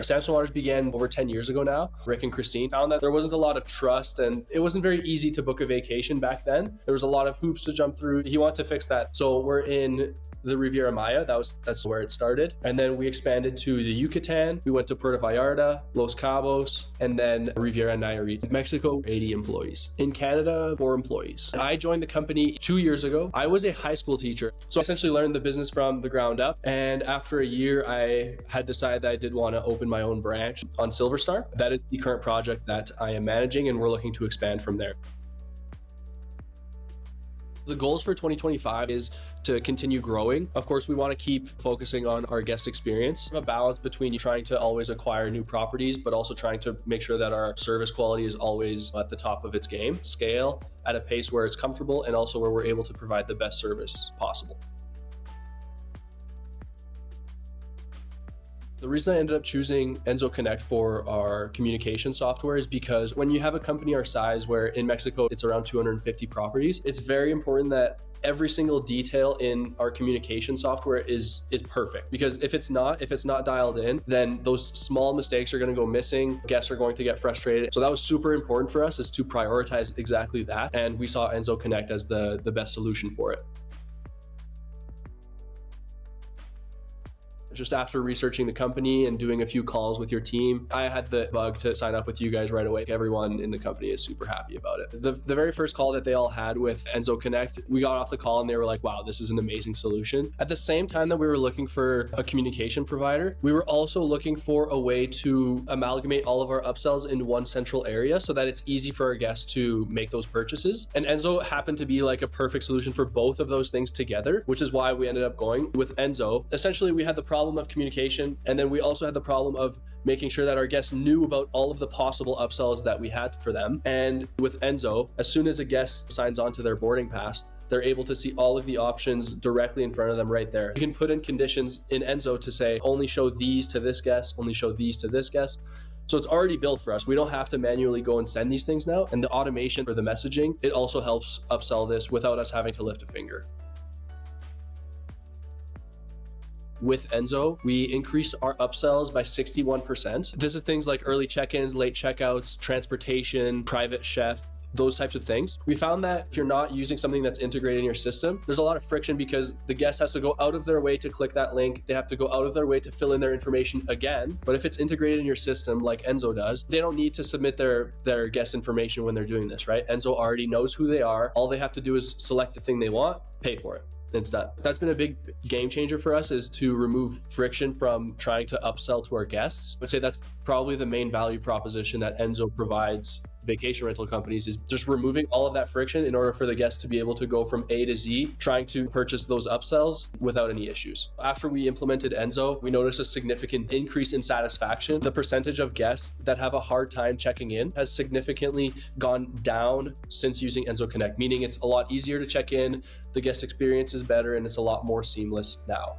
Samson Waters began over 10 years ago now. Rick and Christine found that there wasn't a lot of trust and it wasn't very easy to book a vacation back then. There was a lot of hoops to jump through. He wanted to fix that. So we're in the Riviera Maya. That's where it started. And then we expanded to the Yucatan. We went to Puerto Vallarta, Los Cabos, and then Riviera Nayarit. In Mexico, 80 employees. In Canada, 4 employees. I joined the company 2 years ago. I was a high school teacher. So I essentially learned the business from the ground up. And after a year, I had decided that I did want to open my own branch on Silver Star. That is the current project that I am managing, and we're looking to expand from there. The goals for 2025 is to continue growing. Of course, we want to keep focusing on our guest experience, a balance between trying to always acquire new properties, but also trying to make sure that our service quality is always at the top of its game, scale at a pace where it's comfortable, and also where we're able to provide the best service possible. The reason I ended up choosing Enso Connect for our communication software is because when you have a company our size, where in Mexico it's around 250 properties, it's very important that every single detail in our communication software is perfect. Because if it's not dialed in, then those small mistakes are going to go missing. Guests are going to get frustrated. So that was super important for us, is to prioritize exactly that. And we saw Enso Connect as the best solution for it. Just after researching the company and doing a few calls with your team, I had the bug to sign up with you guys right away. Everyone in the company is super happy about it. The very first call that they all had with Enso Connect, we got off the call and they were like, wow, this is an amazing solution. At the same time that we were looking for a communication provider, we were also looking for a way to amalgamate all of our upsells into one central area so that it's easy for our guests to make those purchases. And Enso happened to be like a perfect solution for both of those things together, which is why we ended up going with Enso. Essentially, we had the problem of communication, and then we also had the problem of making sure that our guests knew about all of the possible upsells that we had for them. And with Enso, as soon as a guest signs on to their boarding pass, they're able to see all of the options directly in front of them right there. You can put in conditions in Enso to say, only show these to this guest, only show these to this guest. So it's already built for us. We don't have to manually go and send these things now. And the automation for the messaging, it also helps upsell this without us having to lift a finger. With Enso, we increased our upsells by 61%. This is things like early check-ins, late checkouts, transportation, private chef, those types of things. We found that if you're not using something that's integrated in your system, there's a lot of friction because the guest has to go out of their way to click that link. They have to go out of their way to fill in their information again. But if it's integrated in your system like Enso does, they don't need to submit their guest information when they're doing this, right? Enso already knows who they are. All they have to do is select the thing they want, pay for it. It's done. That's been a big game changer for us, is to remove friction from trying to upsell to our guests. I would say that's probably the main value proposition that Enso provides vacation rental companies, is just removing all of that friction in order for the guests to be able to go from A to Z, trying to purchase those upsells without any issues. After we implemented Enso, we noticed a significant increase in satisfaction. The percentage of guests that have a hard time checking in has significantly gone down since using Enso Connect, meaning it's a lot easier to check in, the guest experience is better, and it's a lot more seamless now.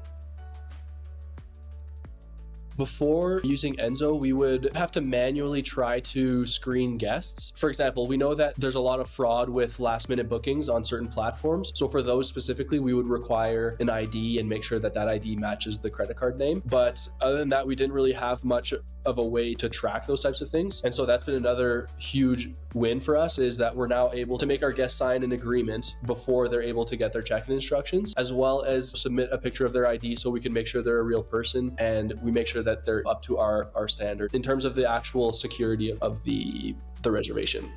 Before using Enso, we would have to manually try to screen guests. For example, we know that there's a lot of fraud with last minute bookings on certain platforms. So for those specifically, we would require an ID and make sure that that ID matches the credit card name. But other than that, we didn't really have much of a way to track those types of things. And so that's been another huge win for us, is that we're now able to make our guests sign an agreement before they're able to get their check-in instructions, as well as submit a picture of their ID so we can make sure they're a real person, and we make sure that they're up to our standard in terms of the actual security of the reservation.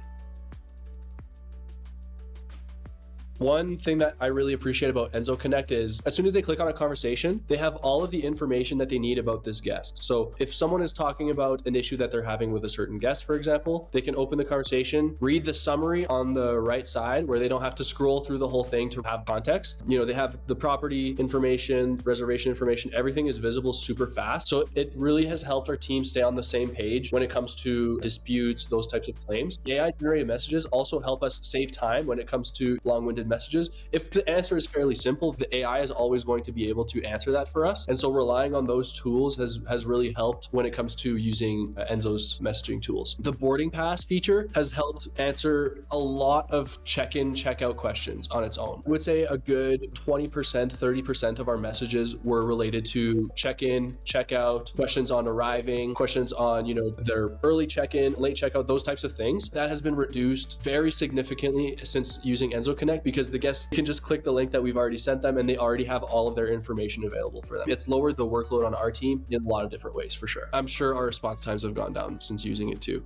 One thing that I really appreciate about Enso Connect is as soon as they click on a conversation, they have all of the information that they need about this guest. So if someone is talking about an issue that they're having with a certain guest, for example, they can open the conversation, read the summary on the right side where they don't have to scroll through the whole thing to have context. You know, they have the property information, reservation information, everything is visible super fast. So it really has helped our team stay on the same page when it comes to disputes, those types of claims. AI generated messages also help us save time when it comes to long-winded automated messages. If the answer is fairly simple, the AI is always going to be able to answer that for us. And so relying on those tools has really helped when it comes to using Enso's messaging tools. The boarding pass feature has helped answer a lot of check-in, check-out questions on its own. I would say a good 20%, 30% of our messages were related to check-in, check-out, questions on arriving, questions on, their early check-in, late check-out, those types of things. That has been reduced very significantly since using Enso Connect, because the guests can just click the link that we've already sent them and they already have all of their information available for them. It's lowered the workload on our team in a lot of different ways, for sure. I'm sure our response times have gone down since using it too.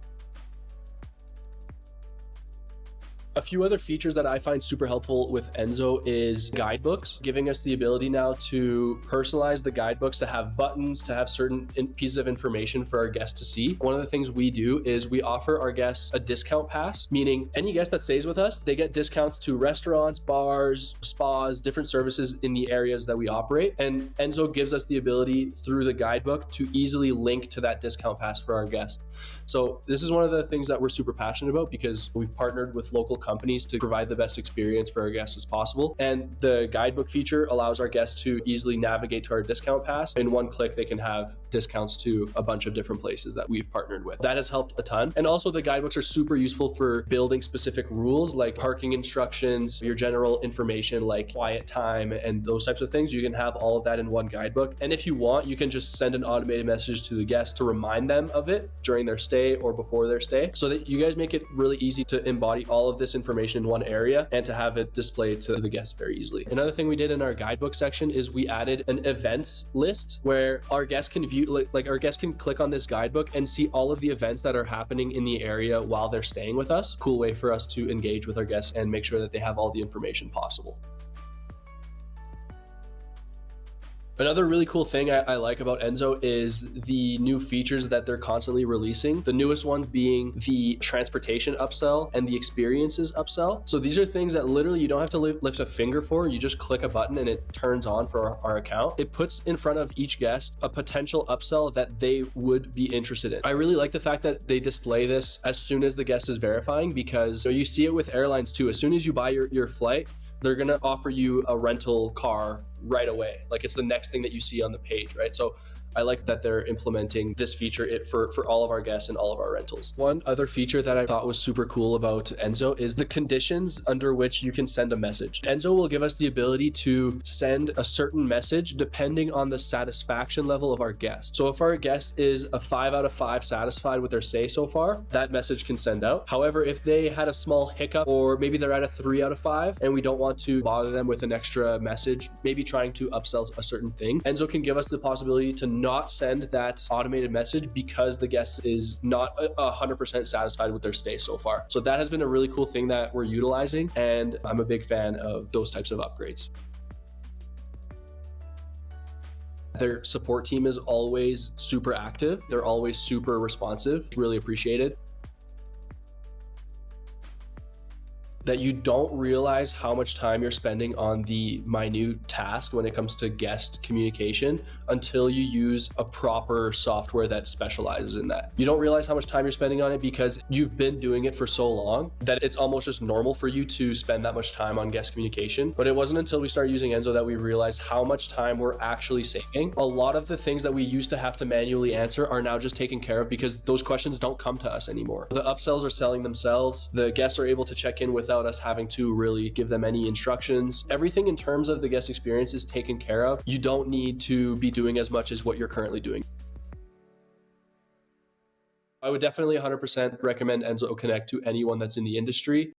A few other features that I find super helpful with Enso is guidebooks, giving us the ability now to personalize the guidebooks, to have buttons, to have certain pieces of information for our guests to see. One of the things we do is we offer our guests a discount pass, meaning any guest that stays with us, they get discounts to restaurants, bars, spas, different services in the areas that we operate. And Enso gives us the ability through the guidebook to easily link to that discount pass for our guests. So this is one of the things that we're super passionate about, because we've partnered with local companies to provide the best experience for our guests as possible. And the guidebook feature allows our guests to easily navigate to our discount pass. In one click, they can have discounts to a bunch of different places that we've partnered with. That has helped a ton. And also the guidebooks are super useful for building specific rules like parking instructions, your general information like quiet time and those types of things. You can have all of that in one guidebook. And if you want, you can just send an automated message to the guest to remind them of it during their stay or before their stay, so that you guys make it really easy to embody all of this information in one area and to have it displayed to the guests very easily. Another thing we did in our guidebook section is we added an events list where our guests can view, like our guests can click on this guidebook and see all of the events that are happening in the area while they're staying with us. Cool way for us to engage with our guests and make sure that they have all the information possible. Another really cool thing I like about Enso is the new features that they're constantly releasing. The newest ones being the transportation upsell and the experiences upsell. So these are things that literally you don't have to lift a finger for. You just click a button and it turns on for our account. It puts in front of each guest a potential upsell that they would be interested in. I really like the fact that they display this as soon as the guest is verifying, because you see it with airlines too. As soon as you buy your flight, they're going to offer you a rental car right away. Like it's the next thing that you see on the page, right? So I like that they're implementing this feature for all of our guests and all of our rentals. One other feature that I thought was super cool about Enso is the conditions under which you can send a message. Enso will give us the ability to send a certain message depending on the satisfaction level of our guest. So if our guest is a 5 out of 5 satisfied with their stay so far, that message can send out. However, if they had a small hiccup, or maybe they're at a 3 out of 5 and we don't want to bother them with an extra message, maybe trying to upsell a certain thing, Enso can give us the possibility to not send that automated message because the guest is not 100% satisfied with their stay so far. So that has been a really cool thing that we're utilizing, and I'm a big fan of those types of upgrades. Their support team is always super active. They're always super responsive. Really appreciated. That you don't realize how much time you're spending on the minute task when it comes to guest communication until you use a proper software that specializes in that. You don't realize how much time you're spending on it because you've been doing it for so long that it's almost just normal for you to spend that much time on guest communication. But it wasn't until we started using Enso that we realized how much time we're actually saving. A lot of the things that we used to have to manually answer are now just taken care of because those questions don't come to us anymore. The upsells are selling themselves. The guests are able to check in without us having to really give them any instructions. Everything in terms of the guest experience is taken care of. You don't need to be doing as much as what you're currently doing. I would definitely 100% recommend Enso Connect to anyone that's in the industry.